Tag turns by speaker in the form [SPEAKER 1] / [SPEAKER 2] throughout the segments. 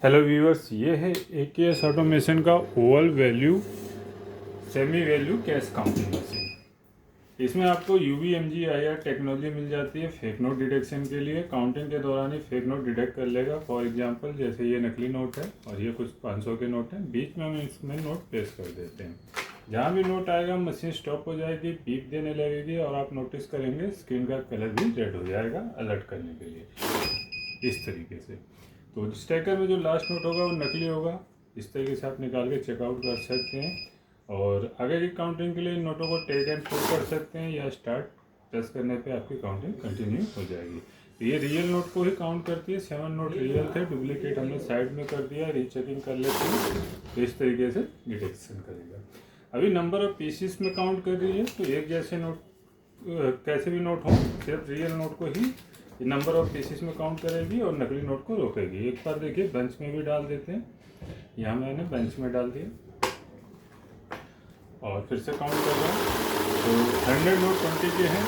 [SPEAKER 1] Hello viewers, ये है AKS automation का Oval value semi value cash counting machine. इसमें आपको UVMGIR टेक्नोलॉजी मिल जाती है फेक नोट डिटेक्शन के लिए। काउंटिंग के दौरान ही फेक नोट डिटेक्ट कर लेगा। फॉर एग्जांपल जैसे ये नकली नोट है और ये कुछ 500 के नोट हैं, बीच में हम इसमें नोट प्लेस कर देते हैं। जहाँ भी नोट आएगा मशीन स्टॉप हो जाएगी, बीप देने लगेगी और आप नोटिस करेंगे स्क्रीन का कलर भी रेड हो जाएगा अलर्ट करने के लिए। इस तरीके से तो स्टैकर में जो लास्ट नोट होगा वो नकली होगा। इस तरीके से आप निकाल के चेकआउट कर सकते हैं और आगे की काउंटिंग के लिए इन नोटों को टेक एंड पुट कर सकते हैं या स्टार्ट प्रेस करने पे आपकी काउंटिंग कंटिन्यू हो जाएगी। तो ये रियल नोट को ही काउंट करती है। 7 नोट रियल थे, डुप्लीकेट हमने साइड में कर दिया, रीचेकिंग कर लेते हैं तो इस तरीके से डिटेक्शन करेगा। अभी नंबर ऑफ पीसीस में काउंट कर रही है, तो एक जैसे नोट कैसे भी नोट हो, सिर्फ रियल नोट को ही नंबर ऑफ पीसीस में काउंट करेगी और नकली नोट को रोकेगी। एक बार देखिए बेंच में भी डाल देते हैं। यहाँ मैंने बेंच में डाल दिया और फिर से काउंट कर रहा हूँ। तो 100 नोट 20 के हैं,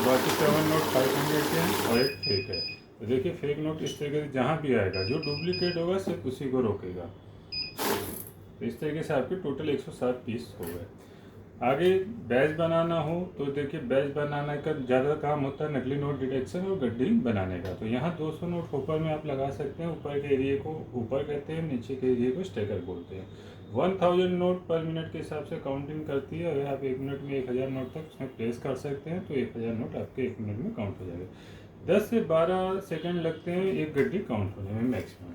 [SPEAKER 1] बाकी 7 नोट 500 के हैं और एक फेक है। तो देखिए फेक नोट इस तरीके से जहाँ भी आएगा जो डुप्लीकेट होगा सिर्फ उसी को रोकेगा। तो इस तरीके से आपके टोटल 107 पीस हो गए। आगे बैच बनाना हो तो देखिए बैच बनाने का ज़्यादा काम होता है नकली नोट डिटेक्शन और गड्डी बनाने का। तो यहाँ 200 नोट ऊपर में आप लगा सकते हैं। ऊपर के एरिया को ऊपर कहते हैं, नीचे के एरिया को स्टेकर बोलते हैं। 1000 नोट पर मिनट के हिसाब से काउंटिंग करती है। अगर आप 1 मिनट में 1000 नोट तक उसमें प्लेस कर सकते हैं तो 1000 नोट आपके 1 मिनट में काउंट हो जाएगा। 10 से 12 सेकेंड लगते हैं एक गड्डी काउंट होने में मैक्सिमम।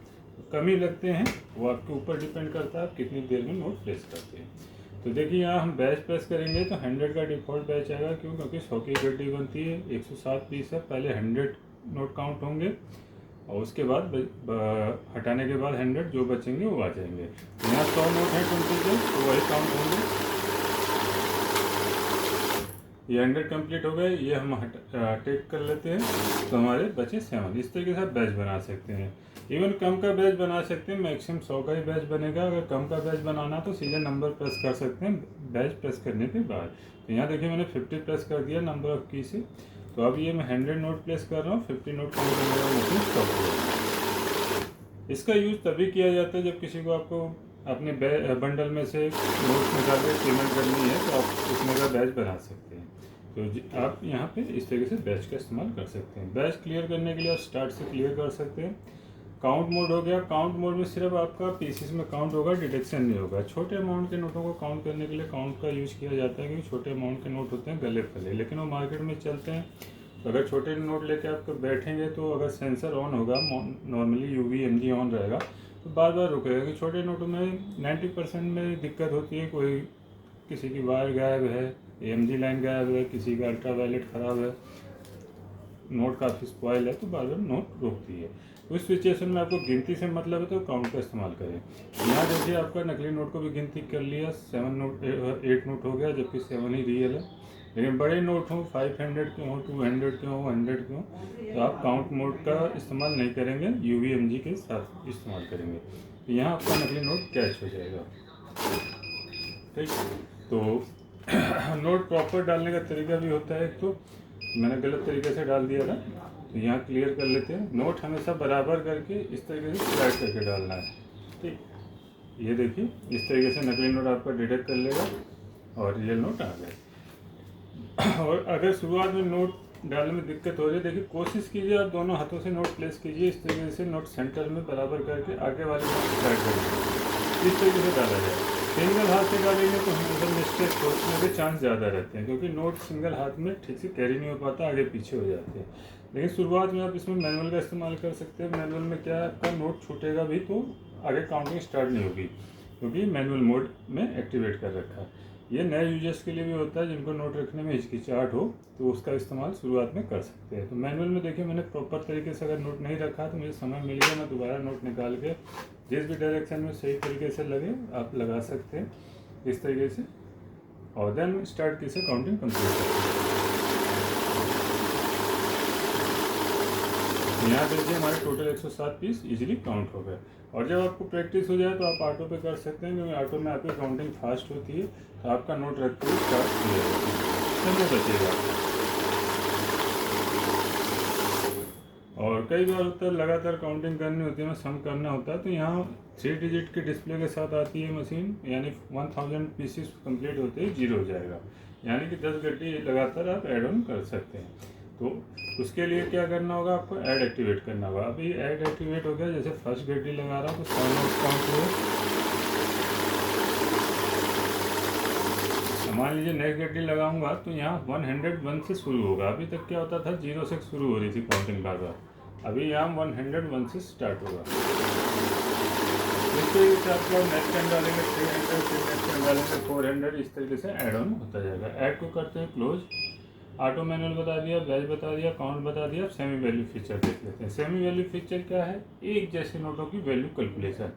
[SPEAKER 1] कम ही लगते हैं, वो आपके ऊपर डिपेंड करता है आप कितनी देर में नोट प्लेस करते हैं। तो देखिए यहाँ हम बैच प्रेस करेंगे तो 100 का डिफ़ॉल्ट बैच आएगा। क्यों? क्योंकि 100 की गड्डी बनती है, 107 पीस है। पहले 100 नोट काउंट होंगे और उसके बाद हटाने के बाद 100 जो बचेंगे वो आ जाएंगे। तो यहाँ 100 नोट है 20 के, तो वही काउंट होंगे। ये 100 कंप्लीट हो गए, ये हम टेक कर लेते हैं तो हमारे बचे 7। इस तरीके से आप बैच बना सकते हैं। इवन कम का बैच बना सकते हैं, मैक्सिमम 100 का ही बैच बनेगा। अगर कम का बैच बनाना तो सीधे नंबर प्रेस कर सकते हैं बैच प्रेस करने के बाद। तो यहाँ देखिए मैंने 50 प्रेस कर दिया नंबर ऑफ की से। तो अब ये मैं 100 नोट प्लेस कर रहा हूँ, 50 नोट कम करने का मशीन स्टॉप हो जाएगा। इसका यूज़ तभी किया जाता है जब किसी को आपको अपने बंडल में से नोट निकाल के पेमेंट करनी है तो आप उसमें का बैच बना सकते हैं। तो आप यहाँ पे इस तरीके से बैच का इस्तेमाल कर सकते हैं। बैच क्लियर करने के लिए आप स्टार्ट से क्लियर कर सकते हैं। काउंट मोड हो गया। काउंट मोड में सिर्फ आपका पीसीस में काउंट होगा, डिटेक्शन नहीं होगा। छोटे अमाउंट के नोटों को काउंट करने के लिए काउंट का यूज़ किया जाता है क्योंकि छोटे अमाउंट के नोट होते हैं गले फले, लेकिन वो मार्केट में चलते हैं। तो अगर छोटे नोट लेके आप बैठेंगे तो अगर सेंसर ऑन होगा, नॉर्मली UVMG ऑन रहेगा तो बार बार रुकेगा। कि छोटे नोटों में 90% में दिक्कत होती है। कोई किसी की वायर गायब है, AMG लाइन गायब है, किसी का अल्ट्रावायलेट ख़राब है, नोट काफ़ी स्पॉइल है तो बार बार नोट रोकती है। उस सिचुएशन में आपको गिनती से मतलब है तो काउंट का इस्तेमाल करें। यहाँ देखिए आपका नकली नोट को भी गिनती कर लिया, 8 नोट हो गया, जबकि 7 ही रियल है। लेकिन बड़े नोट हों, 500 के हों, 200 के हों, 100 के हों, तो आप काउंट मोड का इस्तेमाल नहीं करेंगे, UVMG के साथ इस्तेमाल करेंगे। तो यहाँ आपका नकली नोट कैच हो जाएगा। ठीक, तो नोट प्रॉपर डालने का तरीका भी होता है। तो मैंने गलत तरीके से डाल दिया था, तो यहाँ क्लियर कर लेते हैं। नोट हमेशा बराबर करके इस तरीके से स्लाइड करके डालना है। ठीक, ये देखिए इस तरीके से नकली नोट आपका डिटेक्ट कर लेगा और रियल नोट आ गए। और अगर शुरुआत में नोट डालने में दिक्कत हो रही है, देखिए कोशिश कीजिए आप दोनों हाथों से नोट प्लेस कीजिए। इस तरीके से नोट सेंटर में बराबर करके आगे वाले नोट स्लाइड करिए, इस तरीके से डाला जाए। सिंगल हाथ से डालेंगे तो हमेशा मिस्टेक होने के चांस ज़्यादा रहते हैं क्योंकि नोट सिंगल हाथ में ठीक से कैरी नहीं हो पाता, आगे पीछे हो जाते हैं। लेकिन शुरुआत में आप इसमें मैनुअल का इस्तेमाल कर सकते हैं। मैनुअल में क्या है, आपका नोट छूटेगा भी तो आगे काउंटिंग स्टार्ट नहीं होगी क्योंकि मैनुअल मोड में एक्टिवेट कर रखा है। ये नए यूजर्स के लिए भी होता है जिनको नोट रखने में हिचकिचाहट हो तो उसका इस्तेमाल शुरुआत में कर सकते हैं। तो मैनुअल में देखिए मैंने प्रॉपर तरीके से अगर नोट नहीं रखा तो मुझे समय मिल गया, मैं दोबारा नोट निकाल के जिस भी डायरेक्शन में सही तरीके से लगे आप लगा सकते हैं इस तरीके से, और देन स्टार्ट की से काउंटिंग कंप्लीट करते हैं। यहाँ देखिए हमारे टोटल 107 पीस इजीली काउंट हो गए। और जब आपको प्रैक्टिस हो जाए तो आप ऑटो पे कर सकते हैं क्योंकि ऑटो में आपकी काउंटिंग फास्ट होती है तो आपका नोट रखते हुए स्टार्ट किया जाएगा, समय बचेगा। और कई बार होता है लगातार काउंटिंग करनी होती है, सम करना होता है, तो यहाँ 3 डिजिट के डिस्प्ले के साथ आती है मशीन, यानी 1000 पीसीस कंप्लीट होते ही 0 हो जाएगा, यानी कि 10 गड्डी लगातार आप ऐड ऑन कर सकते हैं। तो उसके लिए क्या करना होगा, आपको ऐड एक्टिवेट करना होगा। अभी ऐड एक्टिवेट हो गया, जैसे फर्स्ट गड्डी लगा रहा हूँ तो साउंड काउंट हुआ। मान लीजिए नेक्स्ट गड्डी लगाऊंगा तो यहाँ 101 से शुरू होगा। अभी तक क्या होता था, 0 से शुरू हो रही थी काउंटिंग बार बार, अभी यहाँ 101 से स्टार्ट होगा। इसके हिसाब से नेक्स्ट टाइम डालेंगे 300, फिर नेक्स्ट टाइम डालेंगे 400, इस तरीके से ऐड ऑन होता जाएगा। ऐड को करते हैं क्लोज। ऑटो मैनुअल बता दिया, बैच बता दिया, काउंट बता दिया। सेमी वैल्यू फीचर देख लेते हैं। सेमी वैल्यू फीचर क्या है, एक जैसे नोटों की वैल्यू कैलकुलेशन।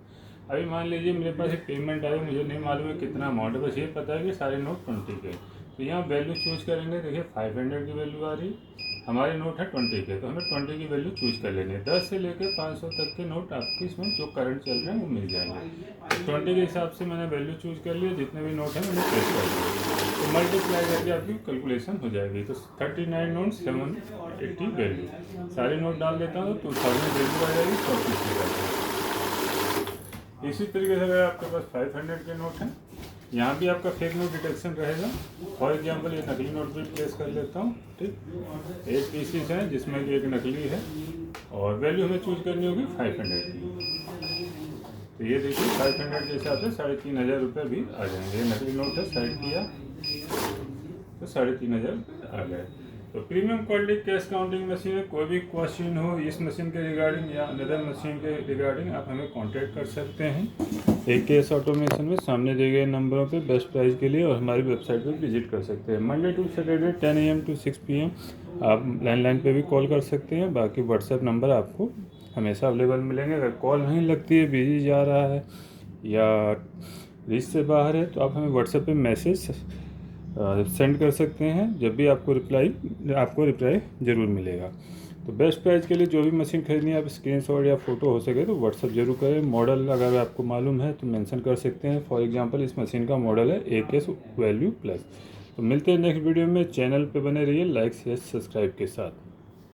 [SPEAKER 1] अभी मान लीजिए मेरे पास एक पेमेंट आई, मुझे नहीं मालूम है कितना अमाउंट है, बस ये पता है कि सारे नोट 20 के। तो यहाँ वैल्यू चूज करेंगे, देखिए 500 की वैल्यू आ रही, हमारे नोट है 20 के, तो हमें 20 की वैल्यू चूज कर लेनी है। 10 से लेकर 500 तक के नोट आपके इसमें जो करंट चल रहे हैं वो मिल जाएंगे। 20 के हिसाब से मैंने वैल्यू चूज कर लिया, जितने भी नोट हैं मैंने प्रेस कर दिया, तो मल्टीप्लाई करके आपकी कैलकुलेशन हो जाएगी। तो 39 नोट 780 वैल्यू, सारे नोट डाल देता हूँ तो 2000 वैल्यू आ जाएगी, 100 इसी तरीके से अगर आपके पास 500 के नोट हैं, यहाँ भी आपका फेक नोट डिटेक्शन रहेगा। फॉर एग्जांपल ये नकली नोट भी प्लेस कर लेता हूँ, ठीक। 8 पीसीस हैं जिसमें कि एक नकली है और वैल्यू हमें चूज करनी होगी 500 की। तो ये देखिए 500 के हिसाब से 3500 रुपये भी आ जाएंगे। ये नकली नोट है, साइड किया तो 3500 आ गए। तो premium quality cash counting machine है। कोई भी क्वेश्चन हो इस मशीन के रिगार्डिंग या अनदर मशीन के रिगार्डिंग, आप हमें कांटेक्ट कर सकते हैं एकेएस ऑटोमेशन में सामने दिए गए नंबरों पे बेस्ट प्राइस के लिए, और हमारी वेबसाइट पर विजिट कर सकते हैं। Monday to Saturday 10 AM to 6 PM आप लैंडलाइन पे भी कॉल कर सकते हैं। बाकी व्हाट्सएप नंबर आपको हमेशा अवेलेबल मिलेंगे। अगर कॉल नहीं लगती है, बिजी जा रहा है या रीच से बाहर है, तो आप हमें व्हाट्सएप पे मैसेज सेंड कर सकते हैं। जब भी आपको रिप्लाई ज़रूर मिलेगा। तो बेस्ट प्राइस के लिए जो भी मशीन खरीदनी है, आप स्क्रीनशॉट या फ़ोटो हो सके तो व्हाट्सअप जरूर करें। मॉडल अगर आपको मालूम है तो मेंशन कर सकते हैं। फॉर एग्जांपल इस मशीन का मॉडल है AKS वैल्यू प्लस। तो मिलते हैं नेक्स्ट वीडियो में। चैनल पे बने रहिए लाइक शेयर सब्सक्राइब के साथ।